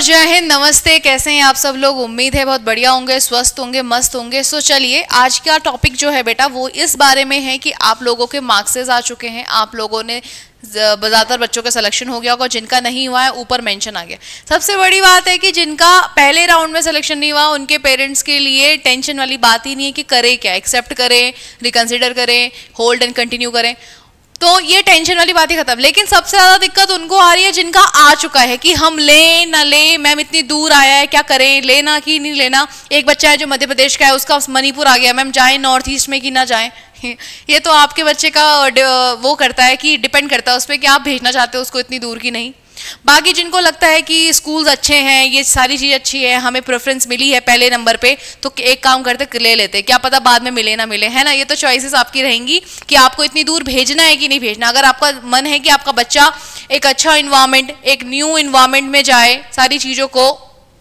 जय हिंद, नमस्ते। कैसे हैं आप सब लोग? उम्मीद है बहुत बढ़िया होंगे, स्वस्थ होंगे, मस्त होंगे। सो चलिए, आज का टॉपिक जो है बेटा वो इस बारे में है कि आप लोगों के मार्क्सेस आ चुके हैं, आप लोगों ने ज़्यादातर बच्चों का सिलेक्शन हो गया होगा, जिनका नहीं हुआ है ऊपर मेंशन आ गया। सबसे बड़ी बात है कि जिनका पहले राउंड में सिलेक्शन नहीं हुआ उनके पेरेंट्स के लिए टेंशन वाली बात ही नहीं है कि करें क्या, एक्सेप्ट करें, रिकंसिडर करें, होल्ड एंड कंटिन्यू करें। तो ये टेंशन वाली बात ही खत्म। लेकिन सबसे ज्यादा दिक्कत उनको आ रही है जिनका आ चुका है कि हम ले ना ले, मैम इतनी दूर आया है, क्या करें, लेना कि नहीं लेना। एक बच्चा है जो मध्य प्रदेश का है, उसका मणिपुर आ गया, मैम जाए नॉर्थ ईस्ट में कि ना जाए। ये तो आपके बच्चे का वो करता है कि डिपेंड करता है उस पर कि आप भेजना चाहते हो उसको इतनी दूर की नहीं। बाकी जिनको लगता है कि स्कूल्स अच्छे हैं, ये सारी चीज़ अच्छी है, हमें प्रेफरेंस मिली है पहले नंबर पे, तो एक काम करते ले लेते, क्या पता बाद में मिले ना मिले, है ना। ये तो चॉइसेस आपकी रहेंगी कि आपको इतनी दूर भेजना है कि नहीं भेजना। अगर आपका मन है कि आपका बच्चा एक अच्छा इन्वायरमेंट, एक न्यू इन्वायरमेंट में जाए, सारी चीज़ों को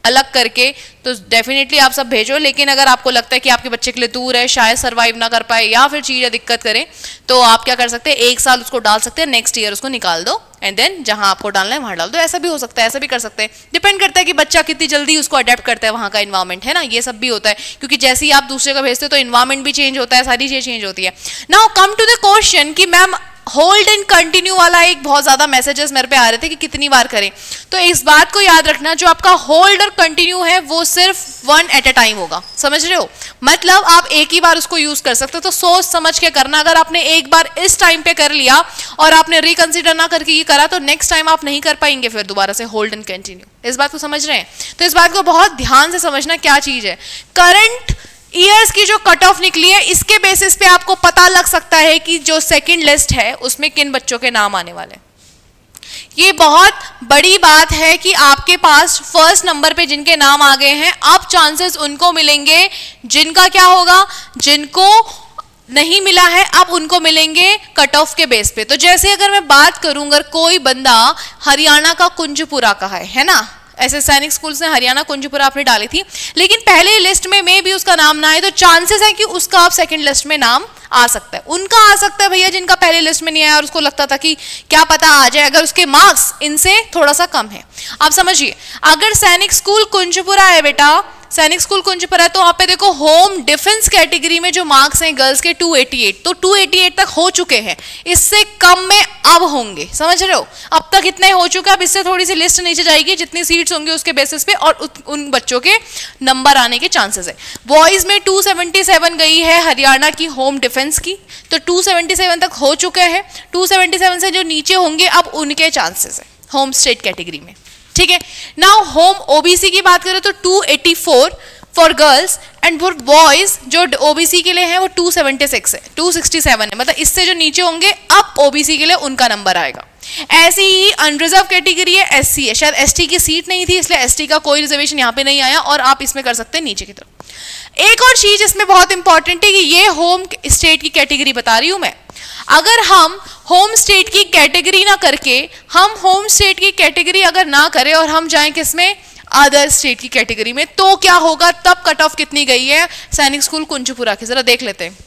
अलग करके, तो डेफिनेटली आप सब भेजो। लेकिन अगर आपको लगता है कि आपके बच्चे के लिए दूर है, शायद सर्वाइव ना कर पाए या फिर चीज़ें दिक्कत करें, तो आप क्या कर सकते हैं, एक साल उसको डाल सकते हैं, नेक्स्ट ईयर उसको निकाल दो एंड देन जहां आपको डालना है वहां डाल दो। ऐसा भी हो सकता है, ऐसा भी कर सकते हैं। डिपेंड करता है कि बच्चा कितनी जल्दी उसको अडेप्ट करता है वहां का इन्वायरमेंट, है ना। ये सब भी होता है क्योंकि जैसे ही आप दूसरे का भेजते हो तो इन्वायरमेंट भी चेंज होता है, सारी चीजें चेंज होती है। Now come to the question कि मैम होल्ड एंड कंटिन्यू वाला एक बहुत ज्यादा मैसेजेस मेरे पे आ रहे थे कि कितनी बार करें। तो इस बात को याद रखना, जो आपका होल्ड और कंटिन्यू है वो सिर्फ वन एट अ टाइम होगा, समझ रहे हो। मतलब आप एक ही बार उसको यूज कर सकते हो, तो सोच समझ के करना। अगर आपने एक बार इस टाइम पे कर लिया और आपने रिकंसिडर ना करके ये करा, तो नेक्स्ट टाइम आप नहीं कर पाएंगे फिर दोबारा से होल्ड एंड कंटिन्यू। इस बात को समझ रहे हैं? तो इस बात को बहुत ध्यान से समझना क्या चीज है। करंट ईयर्स की जो कट ऑफ निकली है, इसके बेसिस पे आपको पता लग सकता है कि जो सेकंड लिस्ट है उसमें किन बच्चों के नाम आने वाले हैं। ये बहुत बड़ी बात है कि आपके पास फर्स्ट नंबर पे जिनके नाम आ गए हैं, अब चांसेस उनको मिलेंगे जिनका क्या होगा, जिनको नहीं मिला है अब उनको मिलेंगे कट ऑफ के बेस पे। तो जैसे अगर मैं बात करूं, अगर कोई बंदा हरियाणा का कुंजपुरा का है ना, ऐसे सैनिक स्कूल से हरियाणा कुंजपुरा आपने डाली थी, लेकिन पहले लिस्ट में भी उसका नाम ना आए, तो चांसेस है कि उसका आप सेकंड लिस्ट में नाम आ सकता है। उनका आ सकता है भैया जिनका पहले लिस्ट में नहीं आया और उसको लगता था कि क्या पता आ जाए, अगर उसके मार्क्स इनसे थोड़ा सा कम है। आप समझिए, अगर सैनिक स्कूल कुंजपुरा है बेटा, सैनिक स्कूल कुंजपुरा है, तो वहां पे देखो होम डिफेंस कैटेगरी में जो मार्क्स हैं गर्ल्स के 288, तो 288 तक हो चुके हैं, इससे कम में अब होंगे, समझ रहे हो। अब तक इतने हो चुका है, अब इससे थोड़ी सी लिस्ट नीचे जाएगी, जितनी सीट्स होंगी उसके बेसिस पे और उन बच्चों के नंबर आने के चांसेस है। बॉयज में 277 गई है हरियाणा की होम डिफेंस की, तो 277 तक हो चुके हैं। 277 से जो नीचे होंगे अब उनके चांसेस है होम स्टेट कैटेगरी में, ठीक है। नाउ होम ओबीसी की बात करें तो 284 for girls and for boys जो ओबीसी के लिए है वो 276 है, 267 है। मतलब इससे जो नीचे होंगे अब ओबीसी के लिए उनका नंबर आएगा। ऐसी ही अनरिजर्व कैटेगरी है, एससी है, शायद एसटी की सीट नहीं थी इसलिए एसटी का कोई रिजर्वेशन यहाँ पे नहीं आया और आप इसमें कर सकते हैं नीचे की तरफ। एक और चीज इसमें बहुत इंपॉर्टेंट है कि ये होम स्टेट की कैटेगरी बता रही हूं मैं। अगर हम होम स्टेट की कैटेगरी ना करके, हम होम स्टेट की कैटेगरी अगर ना करें और हम जाएं किसमें, अदर स्टेट की कैटेगरी में, तो क्या होगा, तब कट ऑफ कितनी गई है सैनिक स्कूल कुंजपुरा की, जरा देख लेते हैं,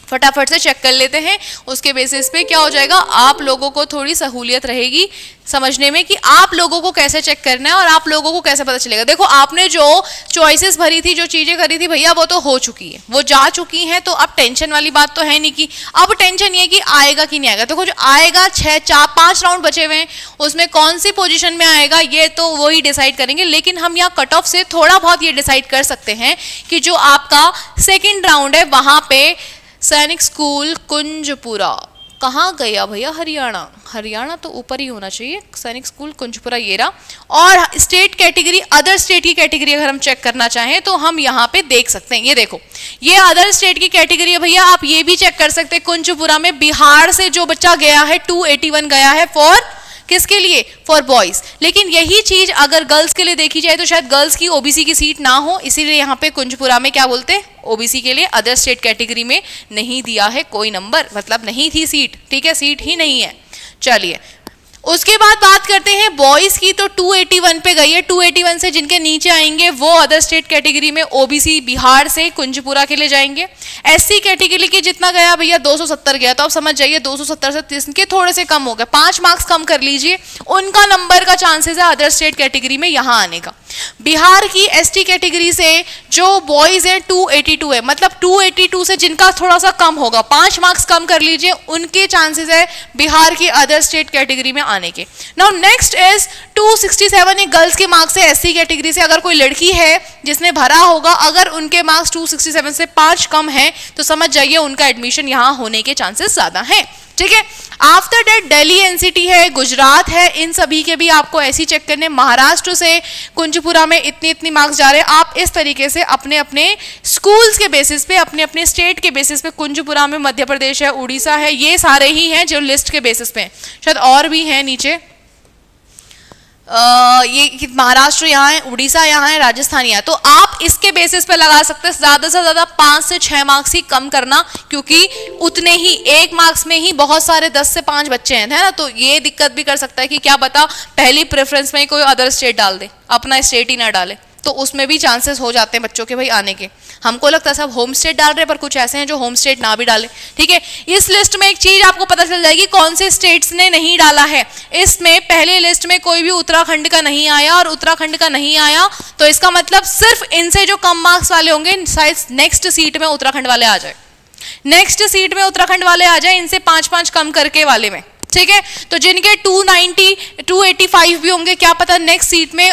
फटाफट से चेक कर लेते हैं। उसके बेसिस पे क्या हो जाएगा, आप लोगों को थोड़ी सहूलियत रहेगी समझने में कि आप लोगों को कैसे चेक करना है और आप लोगों को कैसे पता चलेगा। देखो आपने जो चॉइसेस भरी थी, जो चीजें करी थी भैया, वो तो हो चुकी है, वो जा चुकी हैं, तो अब टेंशन वाली बात तो है नहीं कि अब टेंशन ये कि आएगा कि नहीं आएगा। तो जो आएगा 5 राउंड बचे हुए हैं, उसमें कौन सी पोजीशन में आएगा ये तो वही डिसाइड करेंगे। लेकिन हम यहाँ कट ऑफ से थोड़ा बहुत ये डिसाइड कर सकते हैं कि जो आपका सेकेंड राउंड है वहां पे सैनिक स्कूल कुंजपुरा कहाँ गया भैया, हरियाणा, हरियाणा तो ऊपर ही होना चाहिए, सैनिक स्कूल कुंजपुरा ये रहा। और स्टेट कैटेगरी, अदर स्टेट की कैटेगरी अगर हम चेक करना चाहें तो हम यहाँ पे देख सकते हैं, ये देखो ये अदर स्टेट की कैटेगरी है भैया। आप ये भी चेक कर सकते हैं, कुंजपुरा में बिहार से जो बच्चा गया है 281 गया है, फॉर किसके लिए, फॉर बॉयज। लेकिन यही चीज अगर गर्ल्स के लिए देखी जाए तो शायद गर्ल्स की ओबीसी की सीट ना हो, इसीलिए यहाँ पे कुंजपुरा में क्या बोलते हैं, ओबीसी के लिए अदर स्टेट कैटेगरी में नहीं दिया है कोई नंबर, मतलब नहीं थी सीट, ठीक है, सीट ही नहीं है। चलिए उसके बाद बात करते हैं बॉयज की, तो 281 पे गई है। 281 से जिनके नीचे आएंगे वो अदर स्टेट कैटेगरी में ओबीसी बिहार से कुंजपुरा के लिए जाएंगे। एससी कैटेगरी के जितना गया भैया 270 गया, तो आप समझ जाइए 270 से 30 के थोड़े से कम हो गए, 5 मार्क्स कम कर लीजिए, उनका नंबर का चांसेस है अदर स्टेट कैटेगरी में यहाँ आने का। बिहार की एसटी कैटेगरी से जो बॉयज है 282 है, मतलब 282 से जिनका थोड़ा सा कम होगा, 5 मार्क्स कम कर लीजिए, उनके चांसेस है बिहार की अदर स्टेट कैटेगरी में आने के। नाउ नेक्स्ट इज 267 गर्ल्स के मार्क्स है एससी कैटेगरी से। अगर कोई लड़की है जिसने भरा होगा, अगर उनके मार्क्स 267 से 5 कम है तो समझ जाइए उनका एडमिशन यहाँ होने के चांसेस ज्यादा हैं, ठीक है। आफ्टर दैट दिल्ली एनसीटी है, गुजरात है, इन सभी के भी आपको ऐसी चेक करने। महाराष्ट्र से कुंजपुरा में इतनी मार्क्स जा रहे हैं। आप इस तरीके से अपने अपने स्कूल्स के बेसिस पे, अपने अपने स्टेट के बेसिस पे, कुंजपुरा में मध्य प्रदेश है, उड़ीसा है, ये सारे ही हैं जो लिस्ट के बेसिस पे हैं। शायद और भी हैं नीचे, ये महाराष्ट्र यहाँ है, उड़ीसा यहाँ है, राजस्थान यहाँ है, तो आप इसके बेसिस पे लगा सकते हैं। ज्यादा से ज्यादा 5 से 6 मार्क्स ही कम करना, क्योंकि उतने ही 1 मार्क्स में ही बहुत सारे 10 से 5 बच्चे हैं, है ना। तो ये दिक्कत भी कर सकता है कि क्या पता पहली प्रेफरेंस में ही कोई अदर स्टेट डाल दे, अपना स्टेट ही ना डाले, तो उसमें भी चांसेस हो जाते हैं बच्चों के भाई आने के। हमको लगता है सब होम स्टेट डाल रहे हैं, पर कुछ ऐसे हैं जो होम स्टेट ना भी डाले, ठीक है। इस लिस्ट में एक चीज आपको पता चल जाएगी कौन से स्टेट्स ने नहीं डाला है। इसमें पहले लिस्ट में कोई भी उत्तराखंड का नहीं आया, और उत्तराखंड का नहीं आया तो इसका मतलब सिर्फ इनसे जो कम मार्क्स वाले होंगे शायद नेक्स्ट सीट में उत्तराखंड वाले आ जाए, नेक्स्ट सीट में उत्तराखंड वाले आ जाए, इनसे 5-5 कम करके वाले में, ठीक है। तो जिनके 290 285 भी होंगे, क्या पता नेक्स्ट सीट में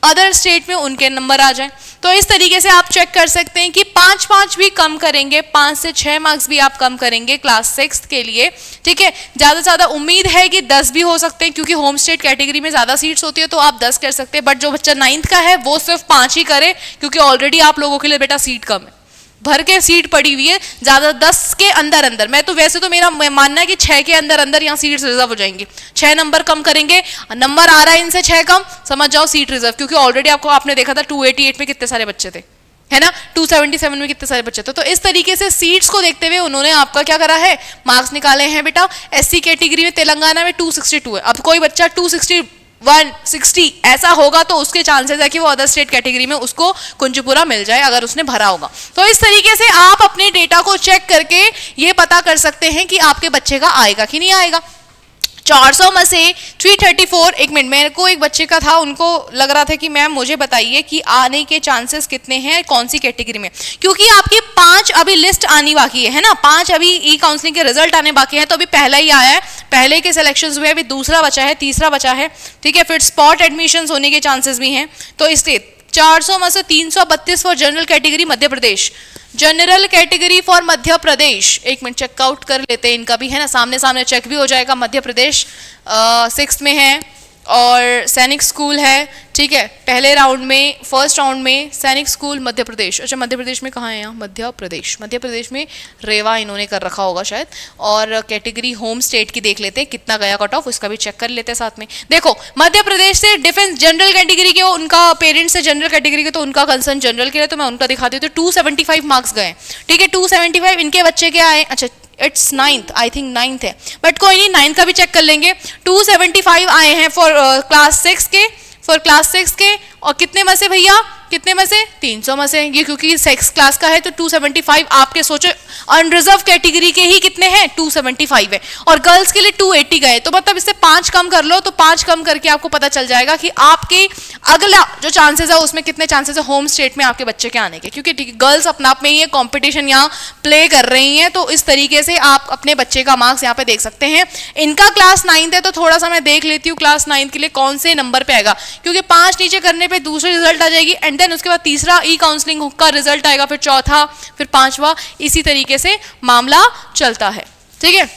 अदर स्टेट में उनके नंबर आ जाए। तो इस तरीके से आप चेक कर सकते हैं कि 5-5 भी कम करेंगे, 5 से 6 मार्क्स भी आप कम करेंगे क्लास 6 के लिए, ठीक है। ज्यादा से ज्यादा उम्मीद है कि 10 भी हो सकते हैं, क्योंकि होम स्टेट कैटेगरी में ज्यादा सीट्स होती है, तो आप 10 कर सकते हैं। बट जो बच्चा 9th का है वो सिर्फ 5 ही करे, क्योंकि ऑलरेडी आप लोगों के लिए बेटा सीट कम है, भर के सीट पड़ी हुई है, ज्यादा 10 के अंदर अंदर। मैं तो वैसे तो मेरा मानना है कि 6 के अंदर अंदर यहाँ सीट्स रिजर्व हो जाएंगी, 6 नंबर कम करेंगे, नंबर आ रहा है इनसे 6 कम, समझ जाओ सीट रिजर्व, क्योंकि ऑलरेडी आपने देखा था 288 में कितने सारे बच्चे थे, है ना, 277 में कितने सारे बच्चे थे। तो इस तरीके से सीट्स को देखते हुए उन्होंने आपका क्या करा है, मार्क्स निकाले हैं बेटा। एससी कैटेगरी में तेलंगाना में 262 है, अब कोई बच्चा 261-60 ऐसा होगा तो उसके चांसेस है कि वो अदर स्टेट कैटेगरी में उसको कुंजपुरा मिल जाए, अगर उसने भरा होगा। तो इस तरीके से आप अपने डेटा को चेक करके ये पता कर सकते हैं कि आपके बच्चे का आएगा कि नहीं आएगा। 400 में से 334, एक मिनट, मेरे को एक बच्चे का था, उनको लग रहा था कि मैम मुझे बताइए कि आने के चांसेस कितने हैं कौन सी कैटेगरी में, क्योंकि आपकी 5 अभी लिस्ट आनी बाकी है ना, 5 अभी ई काउंसलिंग के रिजल्ट आने बाकी है। तो अभी पहला ही आया है, पहले के सिलेक्शंस हुए, अभी दूसरा बचा है, तीसरा बचा है, ठीक है। फिर स्पॉट एडमिशंस होने के चांसेस भी हैं। तो इसलिए 400 में से 332 for general category Madhya Pradesh, general category for Madhya Pradesh, एक मिनट चेकआउट कर लेते हैं इनका भी, है ना, सामने सामने चेक भी हो जाएगा। मध्य प्रदेश 6th में है, और सैनिक स्कूल है, ठीक है, पहले राउंड में, फर्स्ट राउंड में सैनिक स्कूल मध्य प्रदेश। अच्छा मध्य प्रदेश में कहाँ है यहाँ, मध्य प्रदेश में रेवा इन्होंने कर रखा होगा शायद। और कैटेगरी होम स्टेट की देख लेते हैं कितना गया कट ऑफ, उसका भी चेक कर लेते हैं साथ में। देखो मध्य प्रदेश से डिफेंस जनरल कैटेगरी के, उनका पेरेंट्स है जनरल कैटेगरी के, तो उनका कंसर्न जनरल के लिए, तो मैं उनका दिखा देती हूँ। 275 मार्क्स गए, ठीक है, 275 इनके बच्चे के आए। अच्छा it's 9th, I think 9th है, बट कोई नहीं 9th का भी चेक कर लेंगे। 275 आए हैं फॉर क्लास 6 के, और कितने में से भैया, कितने में से, 300 में से। ये क्योंकि 6 क्लास का है तो 275 आपके सोचो अनरिजर्व कैटेगरी के ही कितने हैं, 275 है, और गर्ल्स के लिए 280 गए। तो मतलब इससे 5 कम कर लो, तो 5 कम करके आपको पता चल जाएगा कि आपके अगला जो चांसेस है उसमें कितने चांसेस है होम स्टेट में आपके बच्चे के आने के, क्योंकि गर्ल्स अपने आप में ही कॉम्पिटिशन यहाँ प्ले कर रही हैं। तो इस तरीके से आप अपने बच्चे का मार्क्स यहाँ पे देख सकते हैं। इनका क्लास 9th है, तो थोड़ा सा मैं देख लेती हूँ क्लास 9th के लिए कौन से नंबर पे आएगा, क्योंकि 5 नीचे करने पे दूसरी रिजल्ट आ जाएगी, एंड देन उसके बाद तीसरा ई काउंसलिंग का रिजल्ट आएगा, फिर चौथा, फिर 5वां, इसी तरीके से मामला चलता है, ठीक है।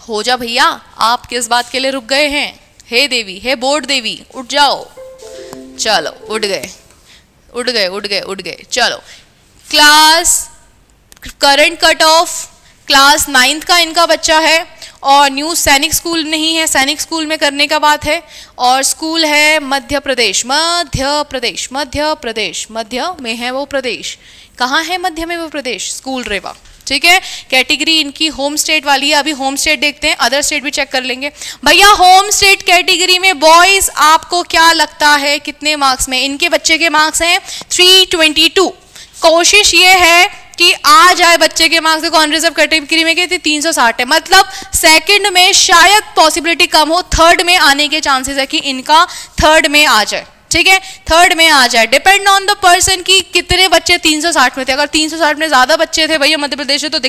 हो जा भैया, आप किस बात के लिए रुक गए हैं, हे देवी, हे बोर्ड देवी, उठ जाओ, चलो उठ गए, चलो। Class current cut off class 9th का इनका बच्चा है, और न्यू सैनिक स्कूल नहीं है, सैनिक स्कूल में करने का बात है, और स्कूल है मध्य प्रदेश मध्य में है वो प्रदेश, कहाँ है मध्य में वो प्रदेश, स्कूल रेवा, ठीक है, कैटेगरी इनकी होम स्टेट वाली है। अभी होम स्टेट देखते हैं, अदर स्टेट भी चेक कर लेंगे। भैया होम स्टेट कैटेगरी में बॉयज आपको क्या लगता है कितने मार्क्स में? इनके बच्चे के मार्क्स हैं 322। कोशिश ये है कि आ जाए बच्चे के मार्क्स। देखो अनरिजर्व कैटेगरी में कितनी 360 है, मतलब सेकंड में शायद पॉसिबिलिटी कम हो, थर्ड में आने के चांसेस है कि इनका थर्ड में आ जाए। ठीक है, थर्ड में आ जाए। डिपेंड ऑन द पर्सन की कितने बच्चे 360 में थे। अगर 360 में ज्यादा बच्चे थे भैया मध्य प्रदेश में तो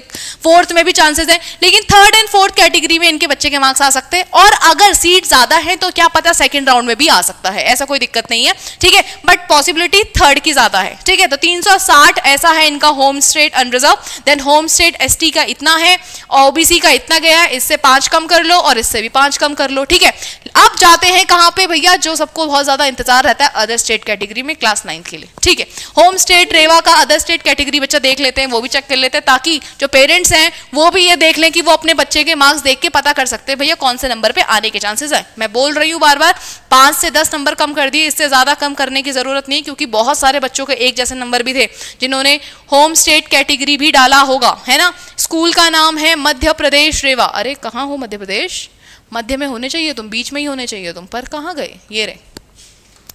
फोर्थ में भी चांसेस है, लेकिन थर्ड एंड फोर्थ कैटेगरी में इनके बच्चे के मार्क्स आ सकते हैं। और अगर सीट ज्यादा है तो क्या पता सेकंड राउंड में भी आ सकता है, ऐसा कोई दिक्कत नहीं है। ठीक है, बट पॉसिबिलिटी थर्ड की ज्यादा है। ठीक है, तो 360 ऐसा है इनका home state unreserved. Then home state ST का इतना है, ओबीसी का इतना गया है, इससे 5 कम कर लो और इससे भी 5 कम कर लो। ठीक है, अब जाते हैं कहां पे भैया, जो सबको बहुत ज्यादा इंतजार रहता है अदर स्टेट कैटेगरी में क्लास 9 के लिए। ठीक है, होम स्टेट रेवा का अदर स्टेट कैटेगरी बच्चा देख लेते हैं, वो भी चेक कर लेते हैं, ताकि जो पेरेंट्स हैं वो भी ये देख लें कि वो अपने बच्चे के मार्क्स देख के पता कर सकते हैं भैया कौन से नंबर पे आने के चांसेस है। मैं बोल रही हूँ बार बार 5 से 10 नंबर कम कर दिए, इससे ज्यादा कम करने की जरूरत नहीं, क्योंकि बहुत सारे बच्चों के एक जैसे नंबर भी थे जिन्होंने होम स्टेट कैटेगरी भी डाला होगा, है ना। स्कूल का नाम है मध्य प्रदेश रेवा। अरे कहाँ हो मध्य प्रदेश, मध्य में होने चाहिए तुम, बीच में ही होने चाहिए तुम, पर कहाँ गए? ये रहे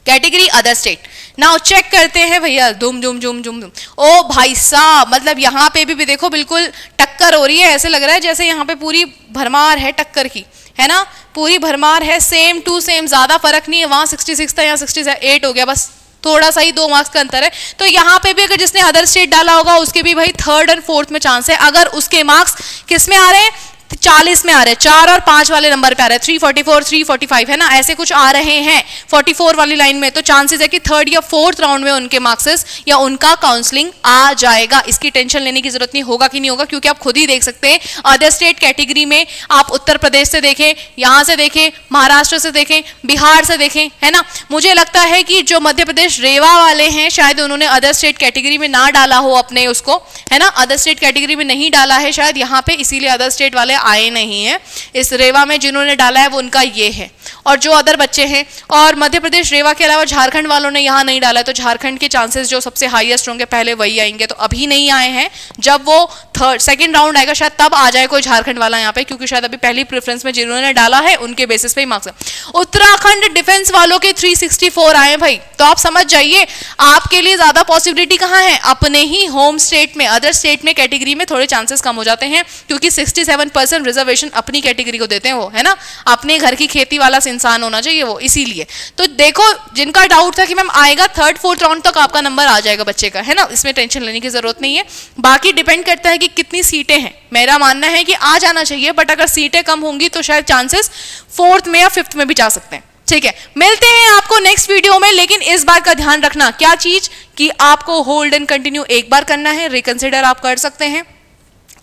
category other state. Now check करते हैं भैया, दुम दुम दुम दुम दुम। ओ भाई साहब, मतलब यहाँ पे भी देखो बिल्कुल टक्कर हो रही है। ऐसे लग रहा है जैसे यहाँ पे पूरी भरमार है टक्कर की, है ना, पूरी भरमार है, सेम टू सेम, ज्यादा फर्क नहीं है। वहां 66 था, यहाँ 68 हो गया, बस थोड़ा सा ही 2 मार्क्स का अंतर है। तो यहाँ पे भी अगर जिसने अदर स्टेट डाला होगा उसके भी भाई थर्ड और फोर्थ में चांस है। अगर उसके मार्क्स किस में आ रहे हैं, 40 में आ रहे हैं, 4 और 5 वाले नंबर पे आ रहे हैं, 344 345 है ना, ऐसे कुछ आ रहे हैं 44 वाली लाइन में, तो चांसेस है कि थर्ड या फोर्थ राउंड में उनके मार्क्सेस या उनका काउंसलिंग आ जाएगा। इसकी टेंशन लेने की जरूरत नहीं, होगा कि नहीं होगा, क्योंकि आप खुद ही देख सकते हैं अदर स्टेट कैटेगरी में आप उत्तर प्रदेश से देखें, यहां से देखें, महाराष्ट्र से देखें, बिहार से देखें, है ना। मुझे लगता है कि जो मध्य प्रदेश रेवा वाले हैं शायद उन्होंने अदर स्टेट कैटेगरी में ना डाला हो अपने उसको, है ना, अदर स्टेट कैटेगरी में नहीं डाला है शायद यहाँ पे, इसीलिए अदर स्टेट वाले आए नहीं है। इस रेवा में जिन्होंने डाला है वो उनका ये है, और जो अदर बच्चे हैं, और मध्य प्रदेश रेवा के अलावा झारखंड वालों ने यहाँ नहीं डाला है, तो झारखंड के चांसेस जो सबसे हाईएस्ट होंगे पहले वही आएंगे। तो अभी नहीं आए हैं, जब वो सेकंड राउंड आएगा शायद तब आ जाए कोई झारखंड वाला यहाँ पे, क्योंकि शायद अभी पहली प्रेफरेंस में जिन्होंने डाला है उनके बेसिस पे ही मार्क्स है। उत्तराखंड डिफेंस वालों के 364 आए भाई, तो आप समझ जाइए आपके लिए ज्यादा पॉसिबिलिटी कहाँ है, अपने ही होम स्टेट में। अदर स्टेट में कैटेगरी में थोड़े चांसेस कम हो जाते हैं, क्योंकि 67% रिजर्वेशन अपनी कैटेगरी को देते हैं वो, है ना, अपने घर की खेती वाला इंसान होना चाहिए वो, इसीलिए। तो देखो जिनका डाउट था कि मैम आएगा थर्ड फोर्थ राउंड तक आपका नंबर आ जाएगा बच्चे का, है ना, इसमें टेंशन लेने की जरूरत नहीं है। बाकी डिपेंड करता है कि कितनी सीटें हैं। मेरा मानना है कि आ जाना चाहिए, बट अगर सीटें कम होंगी तो शायद चांसेस फोर्थ में या फिफ्थ में भी जा सकते हैं। ठीक है, मिलते हैं आपको नेक्स्ट वीडियो में, लेकिन इस बात का ध्यान रखना, क्या चीज कि आपको होल्ड एंड कंटिन्यू एक बार करना है, रिकंसिडर आप कर सकते हैं,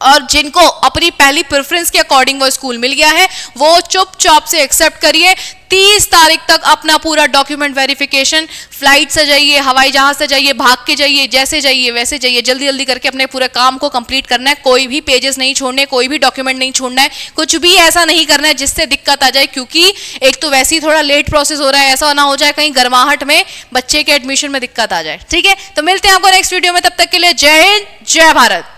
और जिनको अपनी पहली प्रेफरेंस के अकॉर्डिंग वो स्कूल मिल गया है वो चुपचाप से एक्सेप्ट करिए। 30 तारीख तक अपना पूरा डॉक्यूमेंट वेरिफिकेशन, फ्लाइट से जाइए, हवाई जहाज से जाइए, भाग के जाइए, जैसे जाइए वैसे जाइए, जल्दी जल्दी करके अपने पूरे काम को कंप्लीट करना है। कोई भी पेजेस नहीं छोड़ने, कोई भी डॉक्यूमेंट नहीं छोड़ना है, कुछ भी ऐसा नहीं करना है जिससे दिक्कत आ जाए, क्योंकि एक तो वैसे ही थोड़ा लेट प्रोसेस हो रहा है, ऐसा ना हो जाए कहीं गर्माहट में बच्चे के एडमिशन में दिक्कत आ जाए। ठीक है, तो मिलते हैं आपको नेक्स्ट वीडियो में, तब तक के लिए जय हिंद, जय भारत।